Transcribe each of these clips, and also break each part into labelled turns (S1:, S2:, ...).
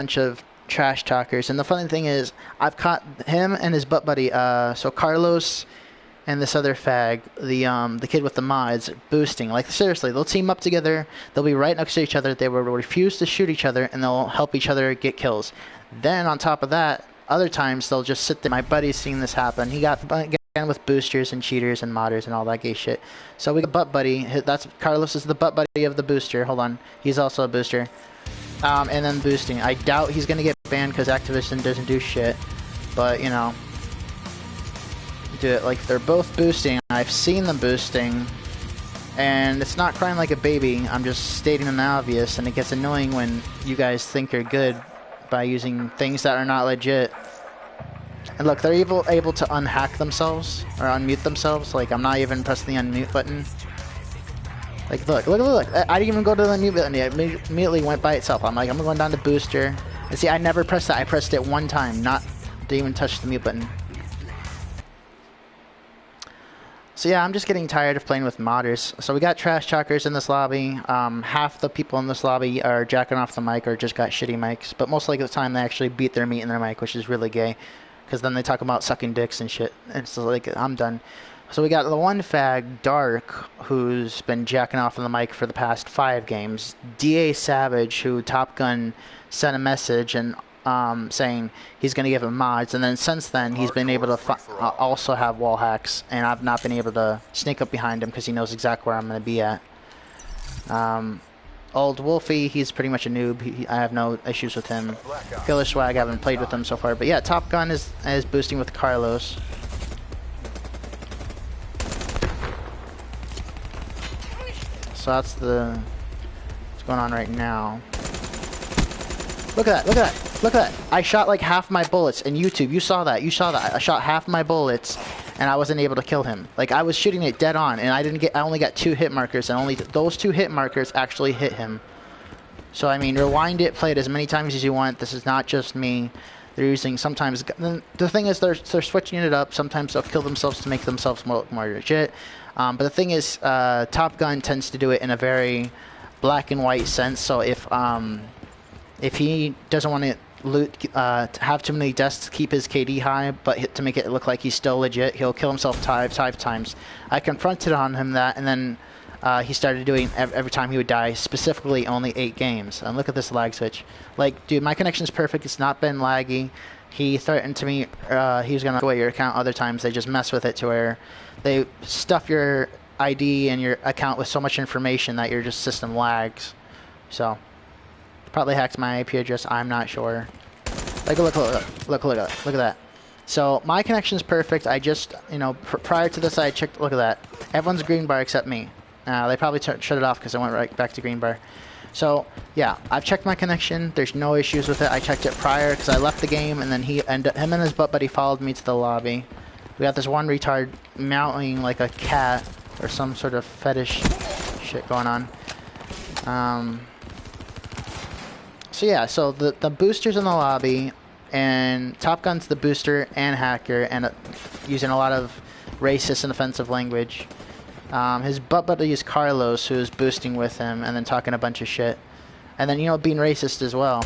S1: bunch of trash talkers. And the funny thing is, I've caught him and his butt buddy, so Carlos and this other fag, the kid with the mods, boosting. Like, seriously, they'll team up together, they'll be right next to each other, they will refuse to shoot each other, and they'll help each other get kills. Then, on top of that, other times, they'll just sit there. My buddy's seen this happen. He got again with boosters and cheaters and modders and all that gay shit. So we got butt buddy. That's Carlos is the butt buddy of the booster. Hold on. He's also a booster. And then boosting. I doubt he's going to get banned because Activision doesn't do shit. But, you know, do it. Like, they're both boosting. I've seen them boosting. And it's not crying like a baby. I'm just stating the obvious. And it gets annoying when you guys think you're good by using things that are not legit. And look, they're able to unhack themselves or unmute themselves. Like, I'm not even pressing the unmute button. Like, look. I didn't even go to the mute button yet. It immediately went by itself. I'm like, I'm going down to booster. And see, I never pressed that. I pressed it one time. Didn't even touch the mute button. So yeah, I'm just getting tired of playing with modders. So we got trash talkers in this lobby. Half the people in this lobby are jacking off the mic or just got shitty mics. But most likely the time they actually beat their meat in their mic, which is really gay. Because then they talk about sucking dicks and shit. And it's like, I'm done. So we got the one fag, Dark, who's been jacking off on the mic for the past 5 games. DA Savage, who Top Gun sent a message and saying he's going to give him mods. And then since then, he's been able to also have wall hacks. And I've not been able to sneak up behind him because he knows exactly where I'm going to be at. Old Wolfie, he's pretty much a noob. I have no issues with him. Killer Swag, I haven't played with him so far. But yeah, Top Gun is boosting with Carlos. So that's what's going on right now. Look at that. I shot like half my bullets in YouTube. You saw that. I shot half my bullets and I wasn't able to kill him. Like, I was shooting it dead on and I only got 2 hit markers and only those 2 hit markers actually hit him. So I mean, rewind it, play it as many times as you want. This is not just me. They're using sometimes the thing is they're switching it up. Sometimes they'll kill themselves to make themselves more legit. But the thing is, Top Gun tends to do it in a very black and white sense. So if he doesn't want to have too many deaths to keep his KD high, but to make it look like he's still legit, he'll kill himself 5 times. I confronted on him that, and then he started doing every time he would die, specifically only 8 games. And look at this lag switch. Like, dude, my connection's perfect. It's not been laggy. He threatened to me he was going to take away your account. Other times they just mess with it to where they stuff your ID and your account with so much information that your just system lags. So probably hacked my IP address. I'm not sure. Like, look at that. So my connection's perfect. I just, you know, prior to this, I checked. Look at that. Everyone's green bar except me. They probably shut it off because I went right back to green bar. So yeah, I've checked my connection. There's no issues with it. I checked it prior because I left the game, and then him and his butt buddy followed me to the lobby. We got this one retard meowing like a cat or some sort of fetish shit going on. So yeah, so the boosters in the lobby, and Top Gun's the booster and hacker, and using a lot of racist and offensive language. His butt buddy is Carlos, who is boosting with him and then talking a bunch of shit, and then, you know, being racist as well.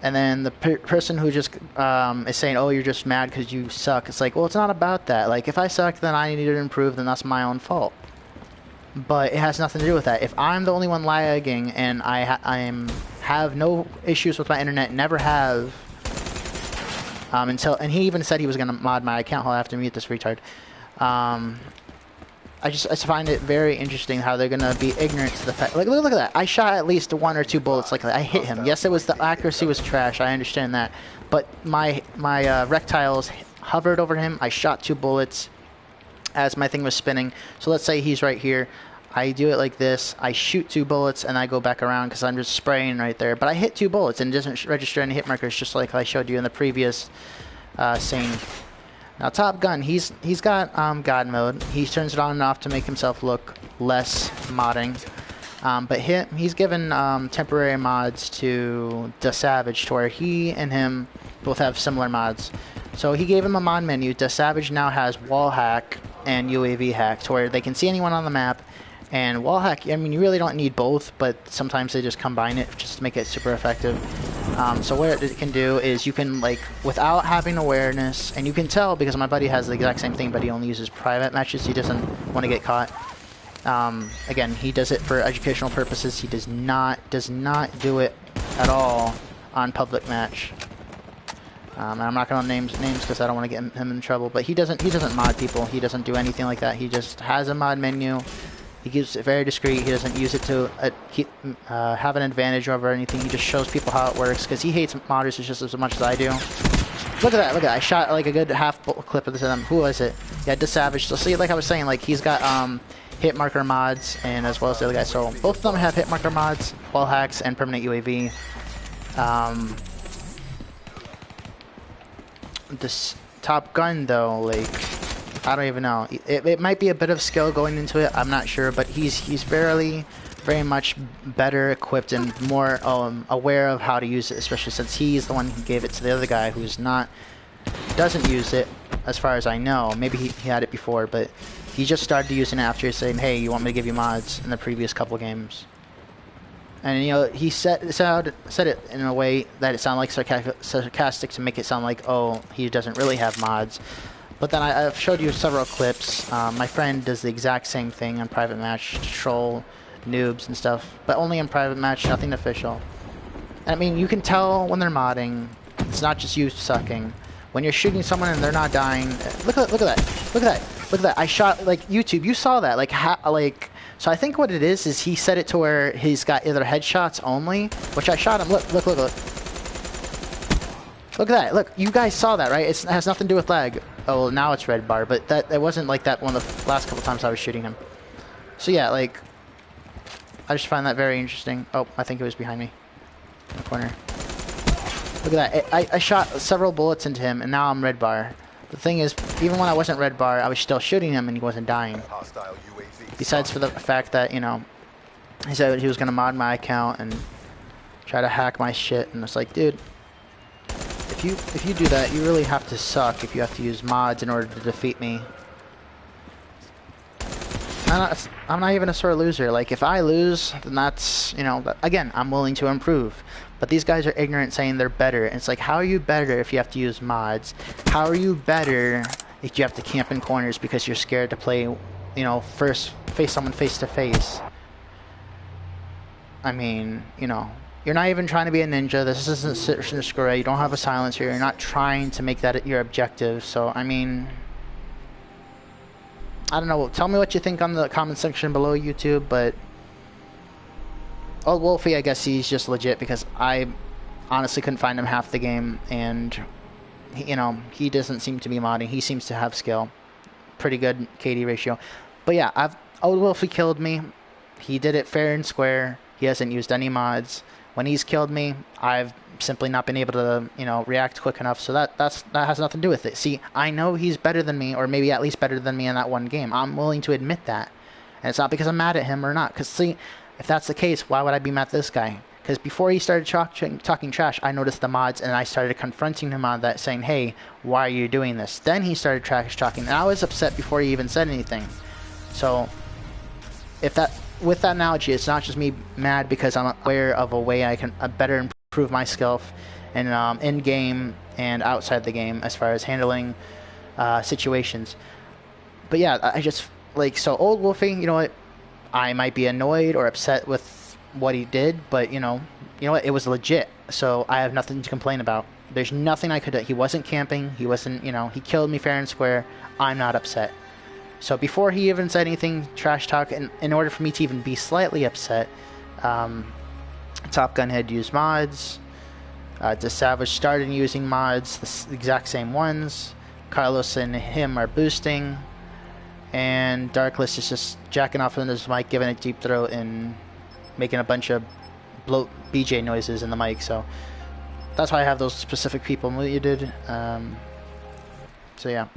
S1: And then the person who just is saying, oh, you're just mad because you suck. It's like, well, it's not about that. Like, if I suck, then I need to improve, then that's my own fault. But it has nothing to do with that. If I'm the only one lagging and I have no issues with my internet, never have, and he even said he was going to mod my account. I'll have to mute this retard. I just find it very interesting how they're gonna be ignorant to the fact. Like, look at that! I shot at least 1 or 2 bullets. Like, I hit him. Yes, the accuracy was trash. I understand that, but my rectiles hovered over him. I shot 2 bullets as my thing was spinning. So let's say he's right here. I do it like this. I shoot 2 bullets and I go back around because I'm just spraying right there. But I hit 2 bullets and it doesn't register any hit markers, just like I showed you in the previous scene. Now Top Gun, he's got God mode. He turns it on and off to make himself look less modding. But he's given temporary mods to the Savage, to where he and him both have similar mods. So he gave him a mod menu. The Savage now has wall hack and UAV hack, to where they can see anyone on the map. And wall hack, I mean, you really don't need both, but sometimes they just combine it just to make it super effective. So what it can do is you can, like, without having awareness, and you can tell because my buddy has the exact same thing, but he only uses private matches. He doesn't want to get caught. Again, he does it for educational purposes. He does not do it at all on public match. And I'm not going to name names because I don't want to get him in trouble. But he doesn't mod people. He doesn't do anything like that. He just has a mod menu. He keeps it very discreet. He doesn't use it to have an advantage over anything. He just shows people how it works because he hates modders just as much as I do. Look at that! Look at that! I shot like a good half clip of them. Who was it? Yeah, the Savage. So see, like I was saying, like he's got hit marker mods and as well as the other guy. So both of them have hit marker mods, wall hacks, and permanent UAV. This Top Gun though, like I don't even know. It might be a bit of skill going into it. I'm not sure, but he's very much better equipped and more aware of how to use it, especially since he's the one who gave it to the other guy who's doesn't use it as far as I know. Maybe he had it before, but he just started using it after saying, "Hey, you want me to give you mods?" in the previous couple games. And you know, he said it in a way that it sounded like sarcastic to make it sound like, oh, he doesn't really have mods. But then I've showed you several clips. My friend does the exact same thing on private match to troll noobs and stuff, but only in private match, nothing official. And I mean, you can tell when they're modding. It's not just you sucking. When you're shooting someone and they're not dying, look at that! I shot like YouTube. You saw that, like. So I think what it is he set it to where he's got either headshots only, which I shot him. Look. Look at that. Look, you guys saw that, right? It has nothing to do with lag. Oh, well, now it's red bar, but it wasn't like that one of the last couple times I was shooting him. So yeah, like, I just find that very interesting. Oh, I think it was behind me in the corner. Look at that. I shot several bullets into him, and now I'm red bar. The thing is, even when I wasn't red bar, I was still shooting him, and he wasn't dying. Besides for the fact that, you know, he said he was going to mod my account and try to hack my shit, and it's like, dude, if you do that, you really have to suck if you have to use mods in order to defeat me. I'm not even a sore loser. Like, if I lose, then that's, you know, again, I'm willing to improve. But these guys are ignorant saying they're better. And it's like, how are you better if you have to use mods? How are you better if you have to camp in corners because you're scared to play, you know, face someone face to face? I mean, you know, you're not even trying to be a ninja. This isn't Square. You don't have a silencer. You're not trying to make that your objective. So, I mean, I don't know. Tell me what you think on the comment section below, YouTube. But Old Wolfie, I guess he's just legit because I honestly couldn't find him half the game. And, you know, he doesn't seem to be modding. He seems to have skill. Pretty good KD ratio. But yeah, Old Wolfie killed me. He did it fair and square. He hasn't used any mods. When he's killed me, I've simply not been able to, you know, react quick enough. So that has nothing to do with it. See, I know he's better than me, or maybe at least better than me in that one game. I'm willing to admit that. And it's not because I'm mad at him or not. Because, see, if that's the case, why would I be mad at this guy? Because before he started talking trash, I noticed the mods, and I started confronting him on that, saying, hey, why are you doing this? Then he started trash talking, and I was upset before he even said anything. So, with that analogy, it's not just me mad because I'm aware of a way I can better improve my skill in game and outside the game as far as handling situations. But yeah, I just, like, so Old Wolfie, you know what, I might be annoyed or upset with what he did, but you know what, it was legit, so I have nothing to complain about. There's nothing I could do. He wasn't camping, he wasn't, you know, he killed me fair and square. I'm not upset. So before he even said anything trash talk, in order for me to even be slightly upset, Top Gun had used mods. The Savage started using mods, the exact same ones. Carlos and him are boosting, and Darkless is just jacking off on his mic, giving it deep throat, and making a bunch of BJ noises in the mic. So that's why I have those specific people muted. So yeah.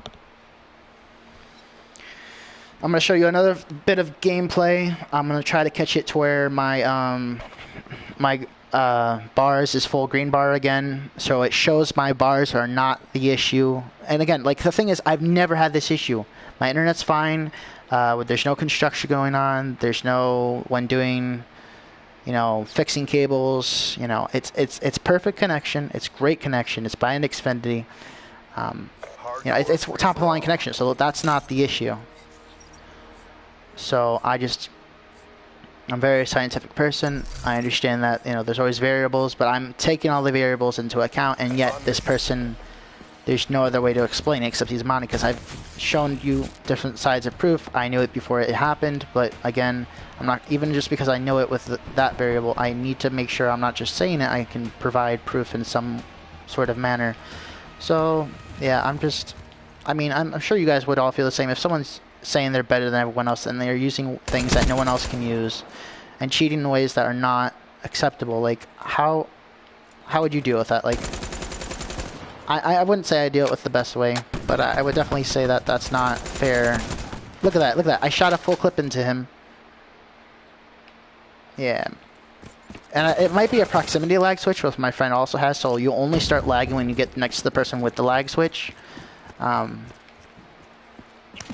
S1: I'm going to show you another bit of gameplay. I'm going to try to catch it to where my bars is full green bar again. So it shows my bars are not the issue. And again, like, the thing is, I've never had this issue. My internet's fine. There's no construction going on. There's no when doing, you know, fixing cables. You know, it's perfect connection. It's great connection. It's by an Xfinity. You know, it's top of the line connection, so that's not the issue. So I'm a very scientific person. I understand that, you know, there's always variables, but I'm taking all the variables into account, and yet this person, there's no other way to explain it except he's modding, because I've shown you different sides of proof. I knew it before it happened, but again, I'm not, even just because I know it with that variable, I need to make sure I'm not just saying it, I can provide proof in some sort of manner. So, yeah, I'm sure you guys would all feel the same. If someone's saying they're better than everyone else and they're using things that no one else can use and cheating in ways that are not acceptable, like, how would you deal with that? Like, I wouldn't say I deal it with the best way, but I would definitely say that that's not fair. Look at that, look at that. I shot a full clip into him. Yeah. And it might be a proximity lag switch, which my friend also has, so you'll only start lagging when you get next to the person with the lag switch.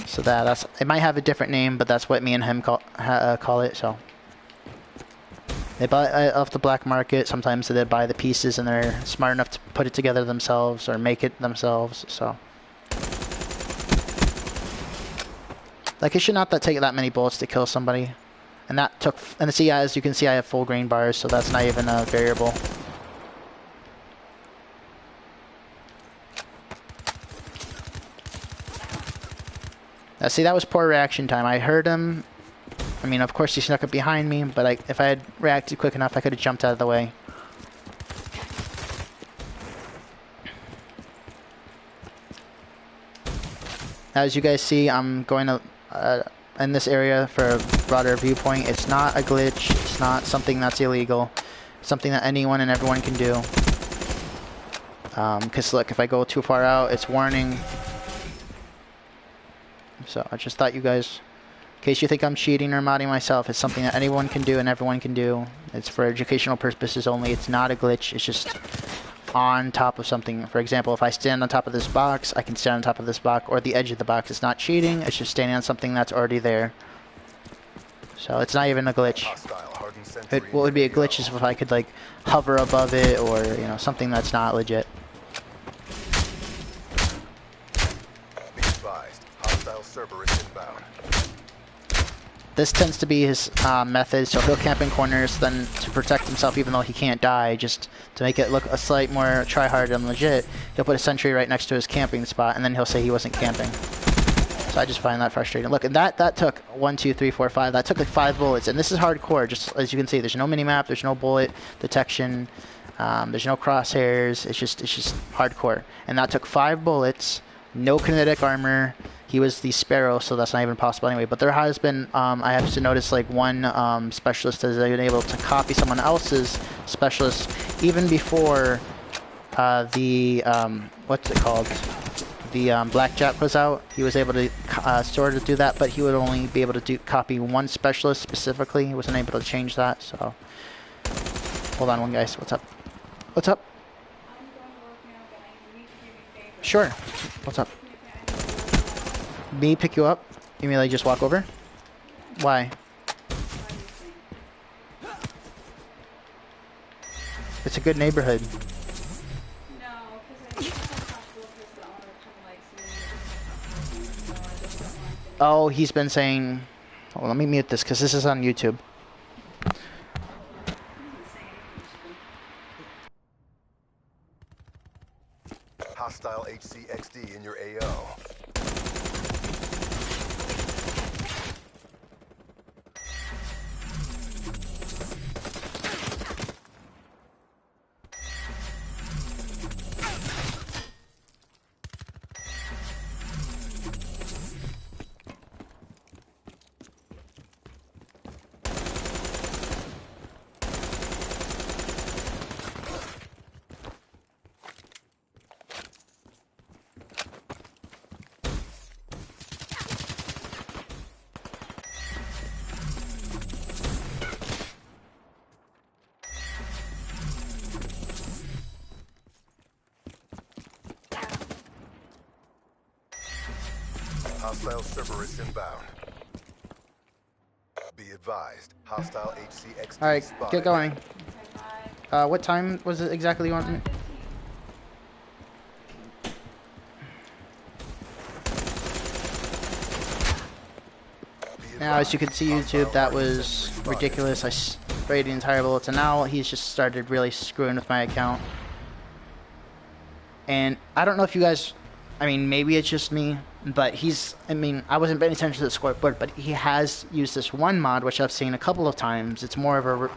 S1: So that's, it might have a different name, but that's what me and him call it. So they buy it off the black market. Sometimes they buy the pieces and they're smart enough to put it together themselves or make it themselves. So, like, it should not take that many bullets to kill somebody. And that took, and see, as you can see, I have full green bars, so that's not even a variable. Now, see, that was poor reaction time. I heard him. I mean, of course, he snuck up behind me, but if I had reacted quick enough, I could have jumped out of the way. As you guys see, I'm going to in this area for a broader viewpoint. It's not a glitch. It's not something that's illegal. It's something that anyone and everyone can do. Because look, if I go too far out, it's warning. So I just thought you guys, in case you think I'm cheating or modding myself, it's something that anyone can do and everyone can do. It's for educational purposes only. It's not a glitch. It's just on top of something. For example, if I stand on top of this box, I can stand on top of this box or the edge of the box. It's not cheating. It's just standing on something that's already there. So it's not even a glitch. What would be a glitch is if I could, like, hover above it or, you know, something that's not legit. This tends to be his method, so he'll camp in corners, then to protect himself even though he can't die, just to make it look a slight more try-hard and legit, he'll put a sentry right next to his camping spot, and then he'll say he wasn't camping. So I just find that frustrating. Look, and that took 1, 2, 3, 4, 5. That took like 5 bullets, and this is hardcore. Just as you can see, there's no mini-map, there's no bullet detection, there's no crosshairs. It's just hardcore. And that took 5 bullets, no kinetic armor. He was the Sparrow, so that's not even possible anyway. But there has been, I have to notice, like, one specialist has been able to copy someone else's specialist even before the, what's it called? The Blackjack was out. He was able to sort of do that, but he would only be able to copy one specialist specifically. He wasn't able to change that, so. Hold on one, guys. What's up? What's up? Sure. What's up? Me pick you up? You mean like just walk over? Why? It's a good neighborhood. Oh, he's been saying... Well, let me mute this because this is on YouTube.
S2: Hostile HCXD in your AO. Hostile Cerberus inbound. Be advised, hostile HCXD
S1: All right,
S2: spotted.
S1: get going. What time was it exactly you want me? Now, as you can see, YouTube, that was ridiculous. I sprayed the entire bullets, and now he's just started really screwing with my account. And I don't know if you guys, I mean, maybe it's just me, but I mean, I wasn't paying attention to the scoreboard, but he has used this one mod, which I've seen a couple of times. It's more of a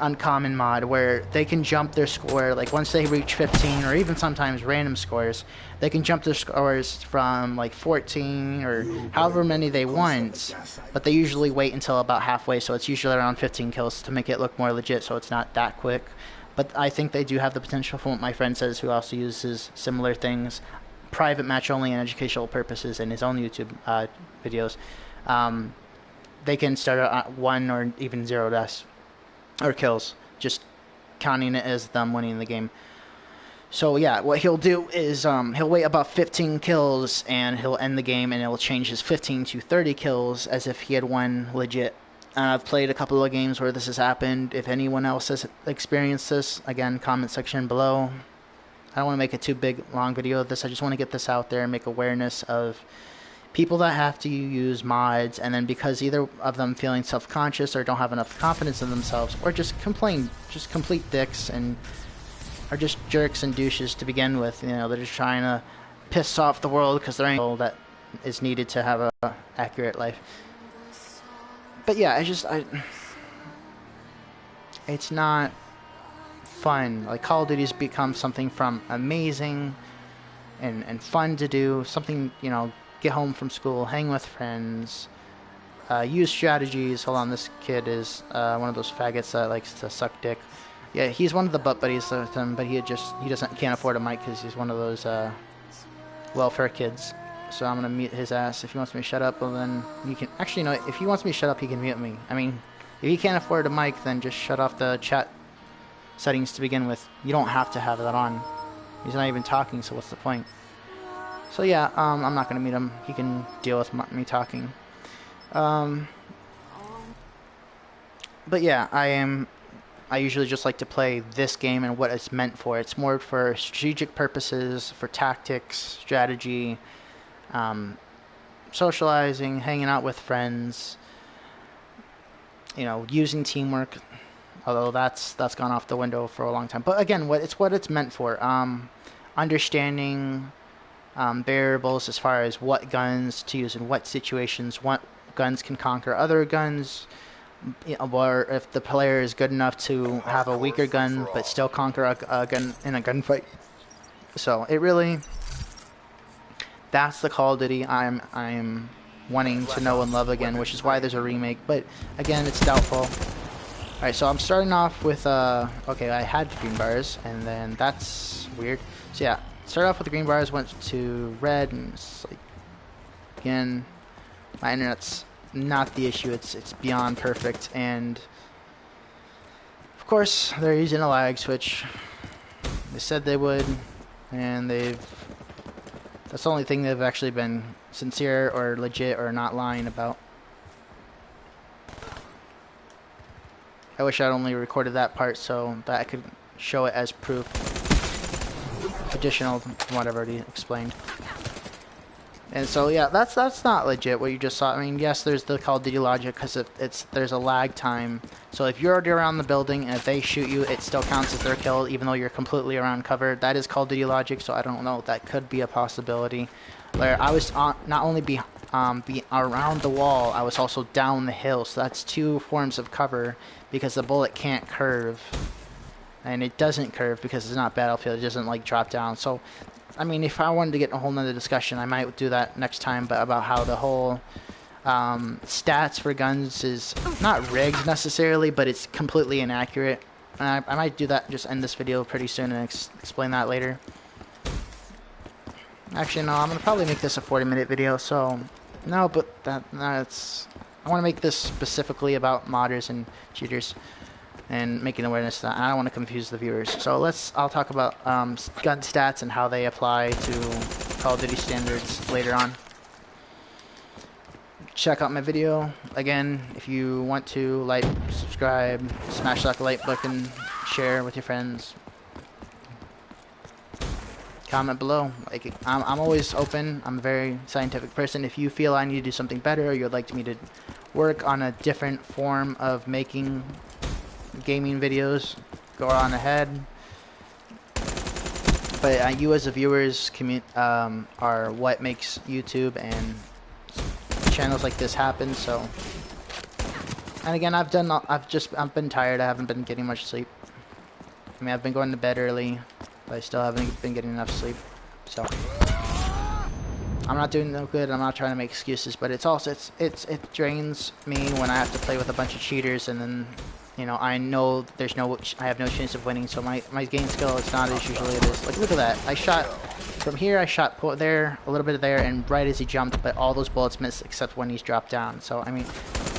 S1: uncommon mod where they can jump their score, like once they reach 15 or even sometimes random scores, they can jump their scores from like 14 or however many they want, but they usually wait until about halfway, so it's usually around 15 kills to make it look more legit, so it's not that quick. But I think they do have the potential, from what my friend says, who also uses similar things, private match only and educational purposes in his own YouTube videos. They can start at 1 or even 0 deaths or kills, just counting it as them winning the game. So yeah, what he'll do is he'll wait about 15 kills and he'll end the game, and it'll change his 15 to 30 kills as if he had won legit. I've played a couple of games where this has happened. If anyone else has experienced this, again, comment section below. I don't want to make a too big, long video of this. I just want to get this out there and make awareness of people that have to use mods, and then because either of them feeling self-conscious or don't have enough confidence in themselves, or just complete dicks and are just jerks and douches to begin with. You know, they're just trying to piss off the world because there ain't all that is needed to have a accurate life. But yeah, it's not fun. Like, Call of Duty's become something from amazing and fun to do, something, you know, get home from school, hang with friends, use strategies. Hold on, this kid is one of those faggots that likes to suck dick. Yeah, he's one of the butt buddies with him, but can't afford a mic because he's one of those welfare kids. So I'm gonna mute his ass. If he wants me to shut up, well then you can. Actually, no. If he wants me to shut up, he can mute me. I mean, if he can't afford a mic, then just shut off the chat settings to begin with. You don't have to have that on. He's not even talking, so what's the point? So yeah, I'm not gonna mute him. He can deal with me talking. But yeah, I usually just like to play this game and what it's meant for. It's more for strategic purposes, for tactics, strategy, socializing, hanging out with friends, you know, using teamwork. Although that's gone off the window for a long time. But again, what it's meant for. Understanding variables as far as what guns to use in what situations, what guns can conquer other guns, you know, or if the player is good enough to have a weaker gun but still conquer a gun in a gunfight. So it really, that's the Call of Duty I'm wanting to know and love again, which is why there's a remake. But again, it's doubtful. Alright, so I'm starting off with okay, I had green bars, and then that's weird. So yeah, started off with the green bars, went to red, and it's like, again, my internet's not the issue. It's beyond perfect, and of course they're using a lag switch. They said they would, and that's the only thing they've actually been sincere or legit or not lying about. I wish I'd only recorded that part so that I could show it as proof. Additional from what I've already explained. And so yeah, that's not legit what you just saw. I mean, yes, there's the Call of Duty logic because there's a lag time. So if you're already around the building and if they shoot you, it still counts as their kill even though you're completely around cover. That is Call of Duty logic, so I don't know if that could be a possibility. Where I was not only be around the wall, I was also down the hill. So that's two forms of cover because the bullet can't curve. And it doesn't curve because it's not Battlefield. It doesn't like drop down. So I mean, if I wanted to get a whole nother discussion, I might do that next time, but about how the whole stats for guns is not rigged necessarily, but it's completely inaccurate. And I might do that, just end this video pretty soon and explain that later. Actually, no, I'm going to probably make this a 40-minute video, so no, but that's... I want to make this specifically about modders and cheaters and making awareness of that. I don't want to confuse the viewers. So I'll talk about gun stats and how they apply to Call of Duty standards later on. check out my video. Again, if you want to, like, subscribe, smash that like button, share with your friends. Comment below. Like, I'm always open. I'm a very scientific person. If you feel I need to do something better, or you'd like me to work on a different form of making gaming videos, go on ahead. But you as the viewers are what makes YouTube and channels like this happen. So, and again, I've been tired. I haven't been getting much sleep. I mean, I've been going to bed early, but I still haven't been getting enough sleep. So I'm not doing no good. I'm not trying to make excuses, but it's also it drains me when I have to play with a bunch of cheaters, and then, you know, I know I have no chance of winning. So my game skill is not as usually it is. Like, look at that. I shot from here. I shot there, a little bit of there, and right as he jumped, but all those bullets missed except when he's dropped down. So I mean,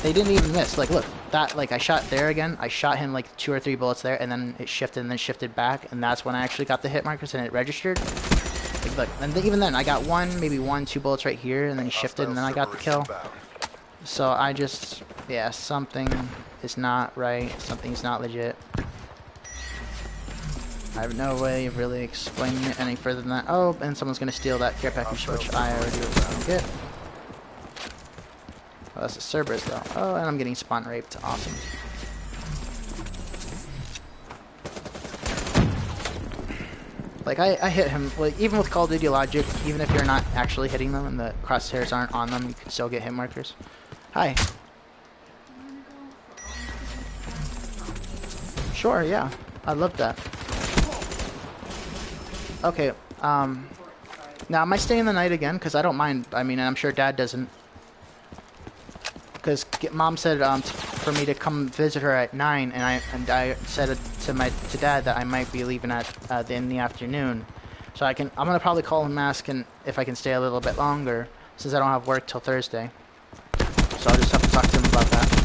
S1: they didn't even miss. Like, look, that, like, I shot there again. I shot him like 2 or 3 bullets there, and then it shifted and then shifted back, and that's when I actually got the hit markers and it registered. Like, look, and even then I got maybe 1, 2 bullets right here, and then he shifted, and then I got the kill. So I just, yeah, something is not right. Something's not legit. I have no way of really explaining it any further than that. Oh, and someone's gonna steal that care package, which I already was gonna get. Oh, that's the Cerberus though. Oh, and I'm getting spawn raped. Awesome. Like, I hit him, like, even with Call of Duty logic, even if you're not actually hitting them and the crosshairs aren't on them, you can still get hit markers. Hi. Sure, yeah. I love that. Okay, now am I staying the night again? Because I don't mind. I mean, I'm sure Dad doesn't. Because Mom said for me to come visit her at 9, and I said to Dad that I might be leaving in the afternoon, so I'm gonna probably call him, asking if I can stay a little bit longer since I don't have work till Thursday. So I'll just have to talk to him about that.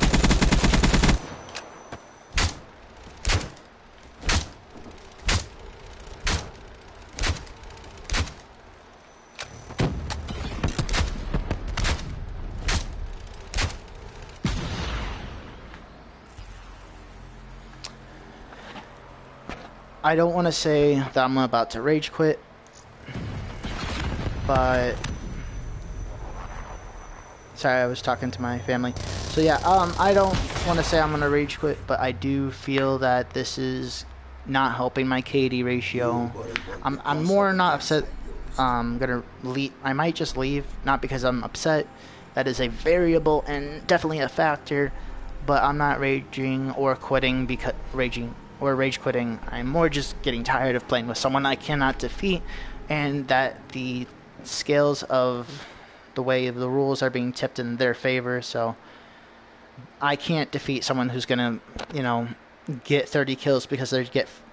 S1: I don't want to say that I'm about to rage quit, but sorry, I was talking to my family. So yeah, I don't want to say I'm gonna rage quit, but I do feel that this is not helping my KD ratio. I'm more not upset. Gonna leave. I might just leave, not because I'm upset. That is a variable and definitely a factor, but I'm not raging or quitting because rage quitting. I'm more just getting tired of playing with someone I cannot defeat, and that the scales of the way the rules are being tipped in their favor. So I can't defeat someone who's gonna, you know, get 30 kills because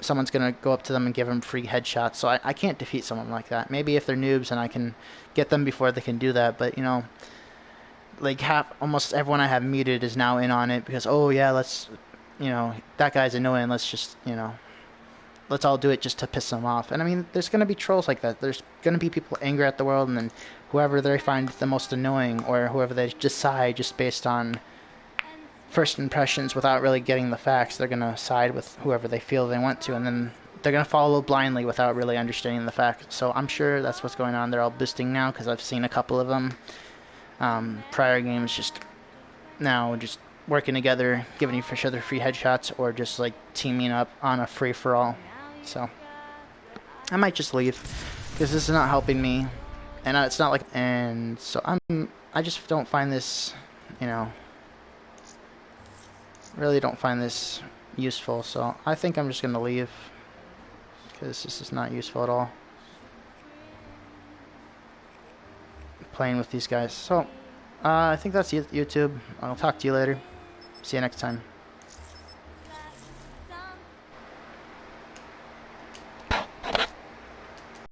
S1: someone's gonna go up to them and give them free headshots. So I can't defeat someone like that. Maybe if they're noobs and I can get them before they can do that, but, you know, like almost everyone I have muted is now in on it because, oh yeah, let's, you know, that guy's annoying, let's just, you know, let's all do it just to piss them off. And I mean, there's going to be trolls like that. There's going to be people angry at the world, and then whoever they find the most annoying, or whoever they decide just based on first impressions without really getting the facts, they're going to side with whoever they feel they want to, and then they're going to follow blindly without really understanding the facts. So I'm sure that's what's going on. They're all boosting now because I've seen a couple of them. Prior games just now just working together, giving each other free headshots, or just like teaming up on a free-for-all. So I might just leave because this is not helping me, and it's not like. And so I just don't find this, you know, really don't find this useful. So I think I'm just gonna leave because this is not useful at all. Playing with these guys. So I think that's YouTube. I'll talk to you later. See you next time.